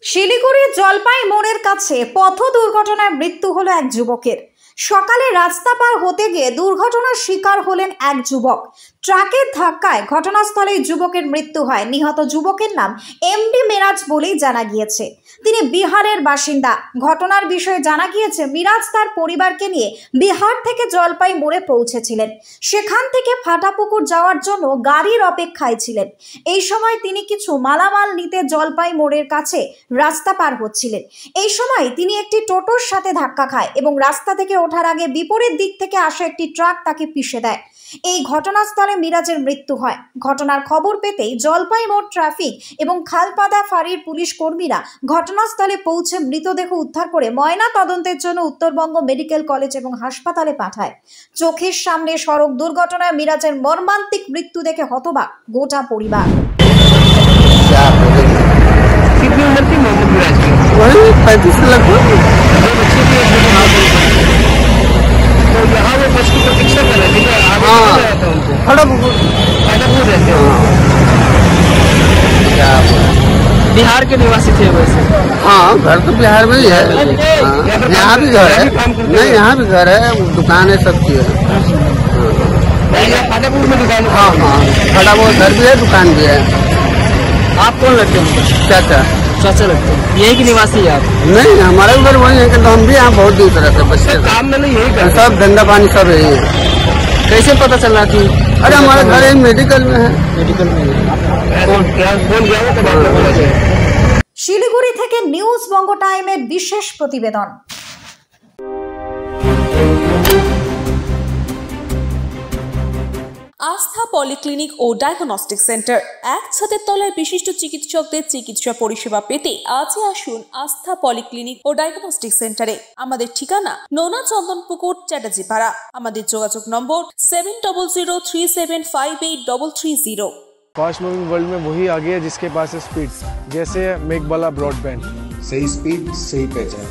শিলিগুড়ির জলপাই মোড়ের কাছে পথ দুর্ঘটনায় মৃত্যু হলো এক যুবকের। সকালে রাস্তা পার হতে গিয়ে দুর্ঘটনার শিকার হলেন এক যুবক। ট্রাকের ধাক্কায় ঘটনাস্থলেই যুবকের মৃত্যু হয়। নিহত যুবকের নাম এমডি মিরাজ বলেই জানা গিয়েছে। তিনি বিহারের বাসিন্দা। ঘটনার বিষয়ে জানা গিয়েছে, মিরাজ তার পরিবারকে নিয়ে বিহার থেকে জলপাই মোড়ে পৌঁছেছিলেন। সেখান থেকে ফাটাপুকুর যাওয়ার জন্য গাড়ির অপেক্ষায় ছিলেন। এই সময় তিনি কিছু মালামাল নিতে জলপাই মোড়ের কাছে রাস্তা পার হচ্ছিলেন। এই সময় তিনি একটি টোটোর সাথে ধাক্কা খায় এবং রাস্তা থেকে ওঠার আগে বিপরীত দিক থেকে আসা একটি ট্রাক তাকে পিষে দেয়। এই ঘটনাস্থলে মিরাজের মৃত্যু হয়। ঘটনার খবর পেতেই জলপাই মোড় ট্রাফিক এবং খালপাদা ফাঁড়ির পুলিশ কর্মীরা ঘটনাস্থলে পৌঁছে মৃতদেহ উদ্ধার করে ময়না তদন্তের জন্য উত্তরবঙ্গ মেডিকেল কলেজ এবং হাসপাতালে পাঠায়। চোখের সামনে সড়ক দুর্ঘটনায় মিরাজের মর্মান্তিক মৃত্যু দেখে হতবাক গোটা পরিবার। कितनी उम्र थी मोहम्मद मिराज की? वही 35 लगभग। तो यहाँ वो बस की प्रतीक्षा कर रहे थे, आगे हाँ। रहा था उनको फाटापुकुर फाटापुर रहते हो। बिहार के निवासी थे वैसे? हाँ, घर तो बिहार में ही है। हाँ, यहाँ भी घर है। नहीं, यहाँ भी घर है, दुकान है, सब चीज है। फाटापुर में दुकान? हाँ हाँ, फाटापुर घर भी है, दुकान भी है। आप कौन लगते हैं? चाचा चाचा लगते हैं। यही के निवासी है आप? नहीं, हमारा भी घर वही है कि हम भी यहाँ बहुत दूर तरह से बच्चे काम में यही कर सब धंधा पानी सब यही है। कैसे पता चला कि अरे हमारा घर है मेडिकल में है। मेडिकल में कौन गया वो कब आपको बोला जाए? শিলিগুড়ি থেকে নিউজ বঙ্গ টাইমের বিশেষ প্রতিবেদন। আস্থা পলিক্লিনিক ও ডায়াগনস্টিক সেন্টার, এক ছাদের তলায় বিশিষ্ট চিকিৎসকদের চিকিৎসা পরিষেবা পেতে আজই আসুন আস্থা পলিক্লিনিক ও ডায়াগনস্টিক সেন্টারে। আমাদের ঠিকানা নোনা চন্দনপুকুর, চ্যাটার্জিপাড়া। আমাদের যোগাযোগ নম্বর 7003758330। फास्ट मूविंग वर्ल्ड में वही आगे है जिसके पास है स्पीड, जैसे मेघबाला ब्रॉडबैंड। सही स्पीड सही पहचान।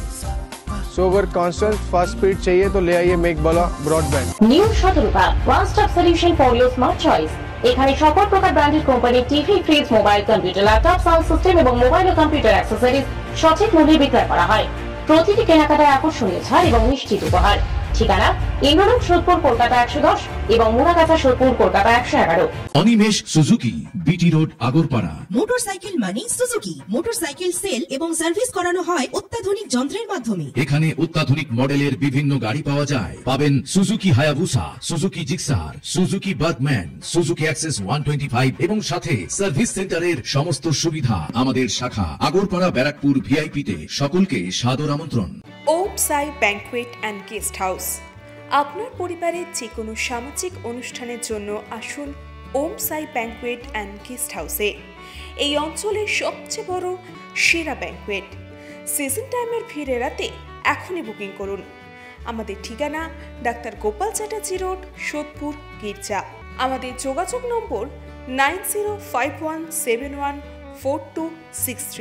सो अगर कांस्टेंट फास्ट स्पीड चाहिए तो ले आइए Meghbala broadband. New Shatarupa one stop solution for your smart choice. এখানে সকল প্রকার ব্র্যান্ডেড কোম্পানির TV, fridge, mobile, computer, laptop, sound system এবং মোবাইল ও কম্পিউটার অ্যাক্সেসরিজ সঠিক মূল্যে বিক্রয় করা হয়। প্রতিটি কেনাকাটায় আকর্ষণীয় ছাড় এবং নিশ্চিত উপহার। ঠিকানা ইন্দ্রলোক, সোদপুর, কলকাতা 110 এবং Muragachha, Sodepur, Kolkata 111। Animesh Suzuki, BT road, Agarpara. Motorcycle মানে সুজুকি। মোটরসাইকেল সেল এবং সার্ভিস করানো হয় অত্যাধুনিক যন্ত্রের মাধ্যমে। এখানে অত্যাধুনিক মডেলের বিভিন্ন গাড়ি পাওয়া যায়। পাবেন Suzuki Hayabusa, Suzuki Gixxer, Suzuki Bergman, Suzuki access 125 এবং সাথে সার্ভিস সেন্টারের সমস্ত সুবিধা। আমাদের শাখা আগরপাড়া, ব্যারাকপুর ভিআইপি তে। সকলকে সাদর আমন্ত্রণ। ওম সাই ব্যাংকুয়েট অ্যান্ড গেস্ট হাউস। আপনার পরিবারের যে কোনো সামাজিক অনুষ্ঠানের জন্য আসুন ওম সাই ব্যাংকুয়েট অ্যান্ড গেস্ট হাউসে। এই অঞ্চলের সবচেয়ে বড় সেরা ব্যাংকুয়েট। সিজন টাইমের ভিড় এড়াতে এখনই বুকিং করুন। আমাদের ঠিকানা ডাক্তার গোপাল চ্যাটার্জি রোড, সোদপুর, গির্জা। আমাদের যোগাযোগ নম্বর 9051714263।